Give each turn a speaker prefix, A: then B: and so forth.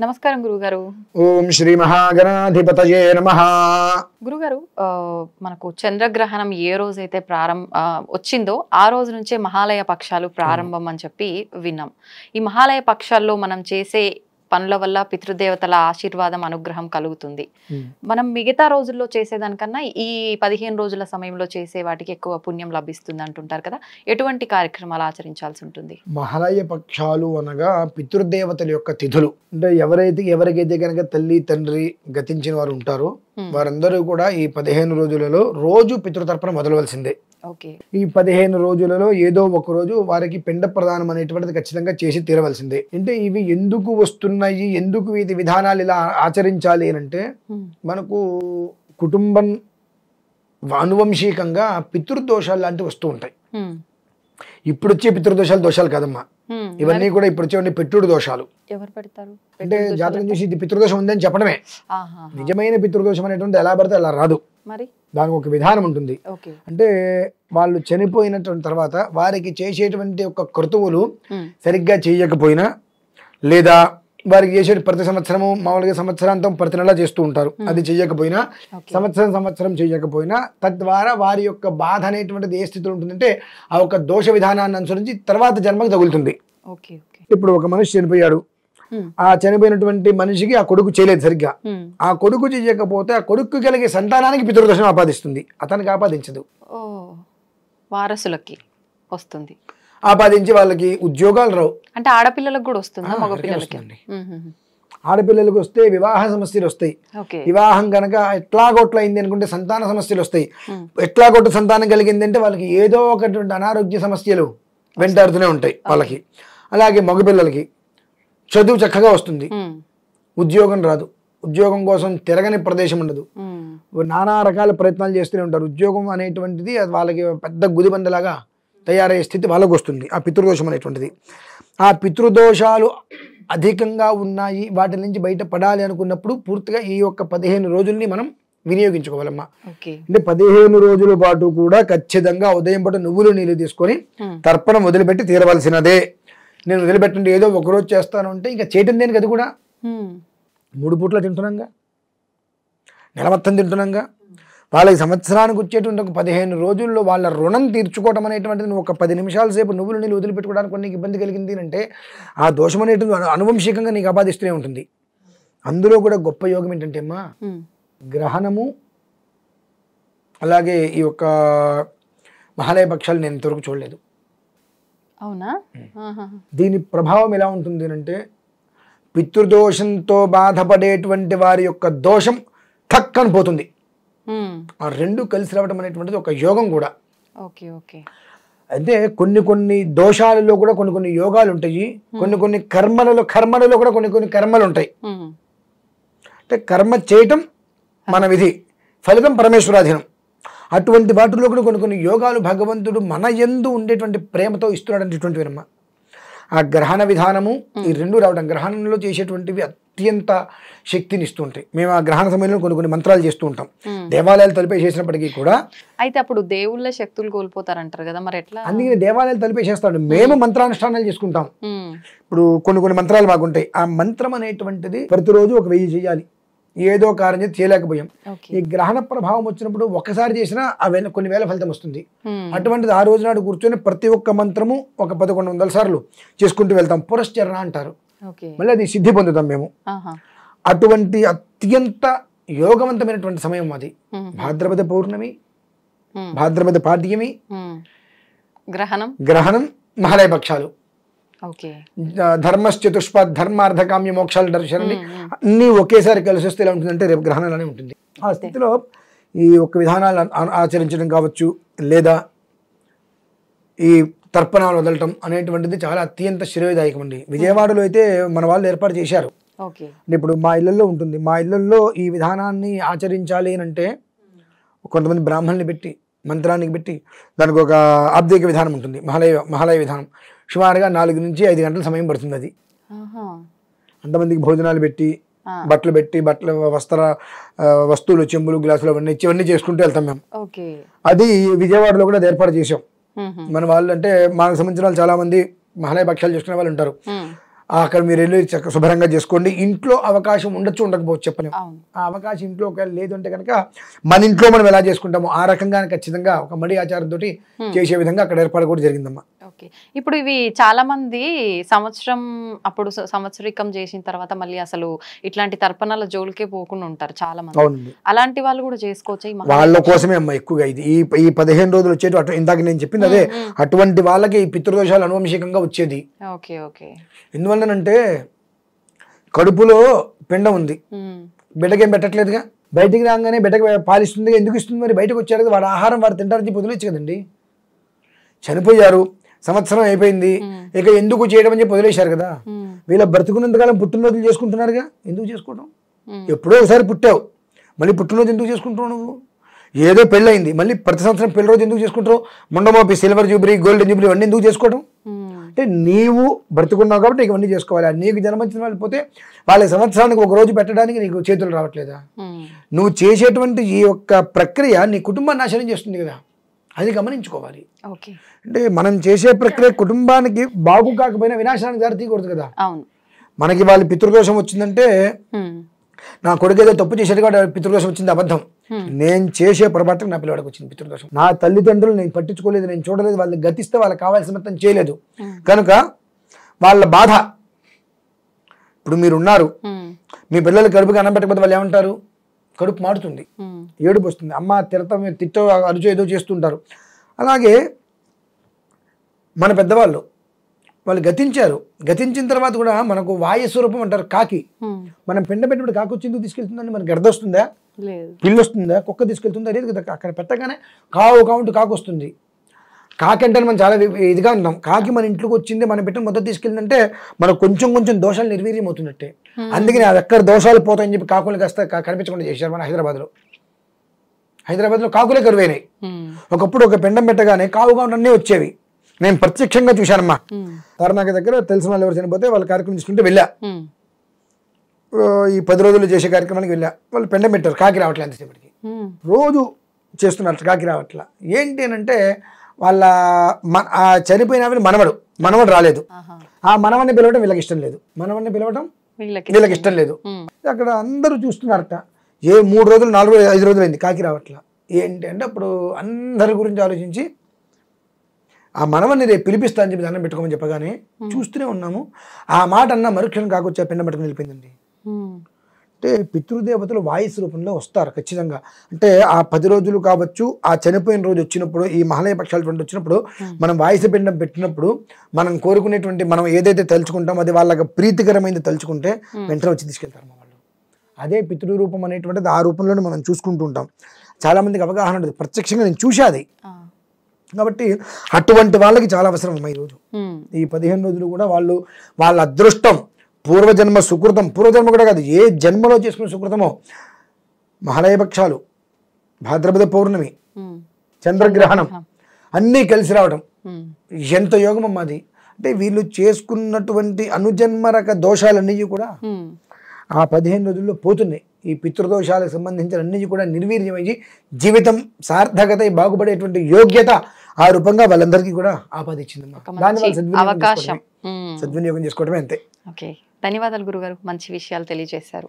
A: నమస్కారం గురుగారు.
B: ఓం శ్రీ మహాగణాధిపతయే నమః.
A: గురుగారు, మనకు చంద్రగ్రహణం ఏ రోజైతే వచ్చిందో ఆ రోజు నుంచే మహాలయ పక్షాలు ప్రారంభం అని చెప్పి విన్నాం. ఈ మహాలయ పక్షాల్లో మనం చేసే పనుల వల్ల పితృదేవతల ఆశీర్వాదం అనుగ్రహం కలుగుతుంది. మనం మిగతా రోజుల్లో చేసేదానికన్నా ఈ 15 రోజుల సమయంలో చేసే వాటికి ఎక్కువ పుణ్యం లభిస్తుంది అంటుంటారు కదా, ఎటువంటి కార్యక్రమాలు ఆచరించాల్సి ఉంటుంది?
B: మహాలయ పక్షాలు అనగా పితృదేవతల యొక్క తిథులు. అంటే ఎవరికైతే కనుక తల్లి తండ్రి గతించిన వారు ఉంటారో వారందరూ కూడా ఈ 15 రోజులలో రోజు పితృతర్పణ మొదలవలసిందే. ఈ 15 రోజులలో ఏదో ఒక రోజు వారికి పిండ ప్రదానం అనేటువంటిది ఖచ్చితంగా చేసి తీరవలసిందే. అంటే ఇవి ఎందుకు వస్తున్నాయి, ఎందుకు వీటి విధానాలు ఇలా ఆచరించాలి అని అంటే, మనకు కుటుంబం ఆనువంశికంగా పితృదోషాలు లాంటివి వస్తూ ఉంటాయి. ఇప్పుడు వచ్చే పితృదోషాలు దోషాలు కాదమ్మా, ఇవన్నీ కూడా ఇప్పుడు వచ్చే పెట్టుడు దోషాలు.
A: ఎవరు పెడతారు
B: అంటే జాతకం చూసి ఇది పితృదోషం ఉందని చెప్పడమే. నిజమైన పితృదోషం అనేటువంటి ఎలా పడితే అలా రాదు, దానికి ఒక విధానం ఉంటుంది. అంటే వాళ్ళు చనిపోయినటువంటి తర్వాత వారికి చేసేటువంటి ఒక క్రతువులు సరిగ్గా చేయకపోయినా, లేదా వారికి చేసే ప్రతి సంవత్సరము మామూలుగా సంవత్సరాంతం ప్రతి నెల చేస్తూ ఉంటారు, అది చేయకపోయినా సంవత్సరం చేయకపోయినా, తద్వారా వారి యొక్క బాధ అనేటువంటిది ఏ స్థితిలో ఉంటుందంటే ఆ ఒక దోష విధానాన్ని అనుసరించి తర్వాత జన్మకు తగులుతుంది. ఇప్పుడు ఒక మనిషి చనిపోయాడు, ఆ చనిపోయినటువంటి మనిషికి ఆ కొడుకు చేయలేదు సరిగ్గా, ఆ కొడుకు చేయకపోతే ఆ కొడుకు కలిగే సంతానానికి పితృదోషం ఆపాదిస్తుంది, అతనికి ఆపాదించదు.
A: వారసులకి వస్తుంది,
B: ఆపాదించి వాళ్ళకి ఉద్యోగాలు రావు.
A: అంటే ఆడపిల్లలకు కూడా వస్తుంది, మగపిల్లలకి.
B: ఆడపిల్లలకు వస్తే వివాహ సమస్యలు వస్తాయి. వివాహం కనుక ఎట్లాగొట్ల అయింది అనుకుంటే సంతాన సమస్యలు వస్తాయి. ఎట్లాగొట్టు సంతానం కలిగింది అంటే వాళ్ళకి ఏదో ఒకటువంటి అనారోగ్య సమస్యలు వెంటాడుతూనే ఉంటాయి వాళ్ళకి. అలాగే మగపిల్లలకి చదువు చక్కగా వస్తుంది, ఉద్యోగం రాదు, ఉద్యోగం కోసం తిరగని ప్రదేశం ఉండదు, నానా రకాల ప్రయత్నాలు చేస్తూనే ఉంటారు. ఉద్యోగం అనేటువంటిది వాళ్ళకి పెద్ద గుదిబందలాగా తయారయ్యే స్థితి వాళ్ళకు వస్తుంది, ఆ పితృదోషం అనేటువంటిది. ఆ పితృదోషాలు అధికంగా ఉన్నాయి, వాటి నుంచి బయటపడాలి అనుకున్నప్పుడు పూర్తిగా ఈ యొక్క 15 రోజుల్ని మనం వినియోగించుకోవాలమ్మా. అంటే 15 రోజుల పాటు కూడా ఖచ్చితంగా ఉదయం పూట నువ్వులు నీళ్ళు తీసుకొని తర్పణం వదిలిపెట్టి తీరవలసినదే. నేను వదిలిపెట్టండి ఏదో ఒకరోజు చేస్తాను అంటే ఇంకా చేయటం దేనికి, అది కూడా 3 పూట్ల తింటున్నాగా, నెల మొత్తం తింటున్నాగా. వాళ్ళకి సంవత్సరానికి వచ్చేటువంటి ఒక 15 రోజుల్లో వాళ్ళ రుణం తీర్చుకోవడం అనేటువంటిది నువ్వు ఒక 10 నిమిషాల సేపు నువ్వులు నీళ్ళు వదిలిపెట్టుకోవడానికి కొన్ని ఇబ్బంది కలిగింది అంటే ఆ దోషం అనేటువంటి అనువంశికంగా నీకు ఆపాదిస్తూనే ఉంటుంది. అందులో కూడా గొప్ప యోగం ఏంటంటే అమ్మా, గ్రహణము అలాగే ఈ యొక్క మహాలయ పక్షాలు నేను ఇంతవరకు చూడలేదు.
A: అవునా?
B: దీని ప్రభావం ఎలా ఉంటుంది అంటే, పితృదోషంతో బాధపడేటువంటి వారి యొక్క దోషం ఠక్కని పోతుంది. ఆ రెండు కలిసి రావడం అనేటువంటిది ఒక యోగం కూడా. అంటే కొన్ని దోషాలలో కూడా కొన్ని యోగాలు ఉంటాయి, కొన్ని కర్మలలో కూడా కొన్ని కర్మలు ఉంటాయి. అంటే కర్మ చేయటం మన విధి, ఫలితం పరమేశ్వరాధీనం. అటువంటి వాటిలో కూడా కొన్ని యోగాలు భగవంతుడు మన యందు ఉండేటువంటి ప్రేమతో ఇస్తున్నాడు అనేటువంటివినమ్మా. ఆ గ్రహణ విధానము ఈ రెండు రావడం, గ్రహణంలో చేసేటువంటివి అత్యంత శక్తిని ఇస్తుంటాయి. మేము ఆ గ్రహణ సమయంలో కొన్ని మంత్రాలు చేస్తూ ఉంటాం, దేవాలయాలు తలిపేసేసినప్పటికీ కూడా.
A: అయితే అప్పుడు దేవుళ్ళ శక్తులు కోల్పోతారంటారు కదా, మరి ఎట్లా?
B: అందుకని దేవాలయాలు తలిపేసేస్తాడు, మేము మంత్రానుష్ఠానాలు చేసుకుంటాం. ఇప్పుడు కొన్ని మంత్రాలు మాకుంటాయి, ఆ మంత్రం అనేటువంటిది ప్రతిరోజు ఒక 1000 చేయాలి. ఏదో కార్యం చేయలేకపోయాం, ఈ గ్రహణ ప్రభావం వచ్చినప్పుడు ఒకసారి చేసినా కొన్ని వేల ఫలితం వస్తుంది. అటువంటిది ఆ రోజు నాడు కూర్చొని ప్రతి ఒక్క మంత్రము ఒక 1100 సార్లు చేసుకుంటూ వెళ్తాం. పురశ్చరణ అంటారు, మళ్ళీ అది సిద్ధి పొందుతాం మేము. అటువంటి అత్యంత యోగవంతమైనటువంటి సమయం అది. భాద్రపద పౌర్ణమి, భాద్రపద పాడ్యమి, గ్రహణం, మహాలయ పక్షాలు, ధర్మశ్చతుష్పాద్ ధర్మార్థకామ్య మోక్షాలు దర్శనాన్ని అన్నీ ఒకేసారి కలిసి వస్తే ఎలా ఉంటుందంటే రేపు గ్రహణాలనే ఉంటుంది. ఆ స్థితిలో ఈ ఒక్క విధానాలు ఆచరించడం కావచ్చు, లేదా ఈ తర్పణాలు వదలటం అనేటువంటిది చాలా అత్యంత శ్రేయదాయకం అండి. విజయవాడలో అయితే మన వాళ్ళు ఏర్పాటు చేశారు. ఇప్పుడు మా ఇళ్లలో ఉంటుంది, మా ఇళ్లలో ఈ విధానాన్ని ఆచరించాలి అని అంటే కొంతమంది బ్రాహ్మణుని పెట్టి మంత్రానికి పెట్టి దానికి ఒక ఆబ్దిక విధానం ఉంటుంది. మహాలయ విధానం సుమారుగా 4 నుంచి 5 గంటల సమయం పడుతుంది. అది అంతమందికి భోజనాలు పెట్టి, బట్టలు పెట్టి, వస్తువులు, చెంబులు, గ్లాసులు ఇవన్నీ చేసుకుంటూ వెళ్తాం మేము. అది విజయవాడలో కూడా ఏర్పాటు చేసాం. మన వాళ్ళు అంటే మనకు సంబంధించిన చాలా మంది మహాలయ పక్షాలు చేసుకునే వాళ్ళు ఉంటారు. అక్కడ మీరు వెళ్ళి శుభ్రంగా చేసుకోండి. ఇంట్లో అవకాశం ఉండొచ్చు ఉండకపోవచ్చు చెప్పలేము. ఆ అవకాశం ఇంట్లో ఒకవేళ లేదు అంటే కనుక మన ఇంట్లో మనం ఎలా చేసుకుంటామో ఆ రకంగా ఖచ్చితంగా ఒక మడి ఆచారంతో చేసే విధంగా అక్కడ ఏర్పాటు కూడా జరిగిందమ్మా.
A: ఓకే. ఇప్పుడు ఇవి చాలా మంది సంవత్సరం అప్పుడు సంవత్సరికం చేసిన తర్వాత మళ్ళీ అసలు ఇట్లాంటి తర్పణాల జోలికే పోకుండా ఉంటారు చాలా మంది.
B: అవునండి.
A: అలాంటి వాళ్ళు కూడా చేసుకోవచ్చు.
B: వాళ్ళ కోసమే అమ్మా ఎక్కువగా ఇది. ఈ 15 రోజులు వచ్చేది అటు ఇందాక నేను చెప్పింది అదే, అటువంటి వాళ్ళకి ఈ పితృదోషాలు అనువంశికంగా వచ్చేది.
A: Okay okay.
B: ఎందువల్లనంటే కడుపులో పిండం ఉంది, బిడ్డకేం పెట్టట్లేదుగా, బయటికి రాగానే బిడ్డకి పాలిస్తుంది, ఎందుకు ఇస్తుంది? మరి బయటకు వచ్చారు కదా, వాడు ఆహారం వాడు తింటారని చెప్పి వదిలేచ్చు కదండి. చనిపోయారు, సంవత్సరం అయిపోయింది, ఇక ఎందుకు చేయడం అని చెప్పి వదిలేశారు కదా. వీళ్ళ బ్రతుకున్నంతకాలం పుట్టినరోజులు చేసుకుంటున్నారుగా, ఎందుకు చేసుకోవడం? ఎప్పుడో ఒకసారి పుట్టావు, మళ్ళీ పుట్టినరోజు ఎందుకు చేసుకుంటున్నావు నువ్వు? ఏదో పెళ్ళయింది, మళ్ళీ ప్రతి సంవత్సరం పెళ్లి రోజు ఎందుకు చేసుకుంటావు? ముండమోపి సిల్వర్ జూబ్లీ, గోల్డెన్ జూబ్లీ ఇవన్నీ ఎందుకు చేసుకోవడం? అంటే నీవు బ్రతుకున్నావు కాబట్టి ఇవన్నీ చేసుకోవాలి. నీకు జన్మనిచ్చిన వాళ్ళు పోతే వాళ్ళ సంవత్సరానికి ఒక రోజు పెట్టడానికి నీకు చేతులు రావట్లేదా? నువ్వు చేసేటువంటి ఈ యొక్క ప్రక్రియ నీ కుటుంబాన్ని నాశనం చేస్తుంది కదా, అది గమనించుకోవాలి. అంటే మనం చేసే ప్రక్రియ కుటుంబానికి బాగు కాకపోయినా వినాశనానికి దారి తీయకూడదు కదా. మనకి వాళ్ళ పితృదోషం వచ్చిందంటే నా కొడుకు ఏదో తప్పు చేసేది కాబట్టి పితృదోషం వచ్చింది అబద్ధం. నేను చేసే పొరపాటుకు నా పిల్లవాడికి వచ్చింది పితృదోషం. నా తల్లిదండ్రులు నేను పట్టించుకోలేదు, నేను చూడలేదు, వాళ్ళకి గతిస్తే వాళ్ళకి కావాల్సిన మొత్తం చేయలేదు కనుక వాళ్ళ బాధ. ఇప్పుడు మీరున్నారు, మీ పిల్లలు కడుపుకి అన్నం పెట్టకపోతే వాళ్ళు ఏమంటారు? కడుపు మాడుతుంది, ఏడుపు వస్తుంది, అమ్మ తిడతాం తిట్టో అరుచో ఏదో చేస్తుంటారు. అలాగే మన పెద్దవాళ్ళు వాళ్ళు గతించారు, గతించిన తర్వాత కూడా మనకు వాయు స్వరూపం అంటారు కాకి. మనం పిండ పెట్టినప్పుడు కాకి వచ్చి ఎందుకు తీసుకెళ్తుందండి? మనకి గర్ద వస్తుందా, పిల్లి వస్తుందా, కుక్క తీసుకెళ్తుందా? లేదు కదా. అక్కడ పెట్టగానే కావు కావుంటూ కాకు వస్తుంది. కాకి అంటే మనం చాలా ఇదిగా ఉన్నాం. కాకి మన ఇంట్లోకి వచ్చింది, మనం పెట్టిన మొదటి తీసుకెళ్ళిందంటే మనకు కొంచెం కొంచెం దోషాలు నిర్వీర్యం అవుతున్నట్టే. అందుకని అది ఎక్కడ దోషాలు పోతాయని చెప్పి కాకులు కాస్త కనిపించకుండా చేశారు మన హైదరాబాద్లో కాకులే కరువైనాయి. ఒకప్పుడు ఒక పిండం పెట్టగానే కావుగా అన్నీ వచ్చేవి. నేను ప్రత్యక్షంగా చూశానమ్మా. తారనాక దగ్గర తెలిసిన వాళ్ళు ఎవరు చనిపోతే వాళ్ళ కార్యక్రమం తీసుకుంటే వెళ్ళా. ఈ 10 రోజులు చేసే కార్యక్రమానికి వెళ్ళా. వాళ్ళు పిండం పెట్టారు, కాకి రావట్లే అంతసేపటికి. రోజు చేస్తున్నారు, కాకి రావట్లా. ఏంటి అని అంటే వాళ్ళ ఆ చనిపోయిన మనవడు రాలేదు. ఆ మనవడిని పిలవడం వీళ్ళకి ఇష్టం లేదు, మనవడిని పిలవడం వీళ్ళకి ఇష్టం లేదు. అక్కడ అందరూ చూస్తున్నారట. 3 రోజులు 4 రోజులు 5 రోజులు అయింది, కాకి రావట్లా. ఏంటి అంటే అప్పుడు అందరి గురించి ఆలోచించి ఆ మనవన్ని రేపు పిలిపిస్తా అని చెప్పి దండం పెట్టుకోమని చెప్పగానే చూస్తూనే ఉన్నాము. ఆ మాట అన్న మరుక్షణం కాకొచ్చా పిండం పెట్టుకుని వెళ్ళిపోయిందండి. అంటే పితృదేవతలు వాయుస్ రూపంలో వస్తారు ఖచ్చితంగా. అంటే ఆ 10 రోజులు కావచ్చు, ఆ చనిపోయిన రోజు వచ్చినప్పుడు, ఈ మహాలయ పక్షాలు వచ్చినప్పుడు మనం వాయుస పిండం పెట్టినప్పుడు మనం కోరుకునేటువంటి మనం ఏదైతే తలుచుకుంటామో అది వాళ్ళకి ప్రీతికరమైనది తలుచుకుంటే వెంటనే వచ్చి తీసుకెళ్తారు మా వాళ్ళు. అదే పితృరూపం అనేటువంటిది ఆ రూపంలోనే మనం చూసుకుంటూ ఉంటాం. చాలా మందికి అవగాహన ఉంటుంది, ప్రత్యక్షంగా నేను చూశాది. కాబట్టి అటువంటి వాళ్ళకి చాలా అవసరం అమ్మా ఈరోజు. ఈ 15 రోజులు కూడా వాళ్ళ అదృష్టం, పూర్వజన్మ సుకృతం, పూర్వజన్మ కూడా కాదు, ఏ జన్మలో చేసుకునే సుకృతమో, మహాలయపక్షాలు, భాద్రపద పౌర్ణమి, చంద్రగ్రహణం అన్నీ కలిసి రావడం ఎంత యోగం అమ్మా అది. అంటే వీళ్ళు చేసుకున్నటువంటి అనుజన్మరక దోషాలన్నీ కూడా ఆ 15 రోజుల్లో పోతున్నాయి. ఈ పితృదోషాలకు సంబంధించిన అన్ని కూడా నిర్వీర్యమయ్యి జీవితం సార్థకత బాగుపడేటువంటి యోగ్యత ఆ రూపంగా వాళ్ళందరికీ కూడా ఆపాదించిందమ్మా. దాన్ని సద్వినియోగం చేసుకోవడమే అంతే.
A: ధన్యవాదాలు గురుగారు, మంచి విషయాలు తెలియజేశారు.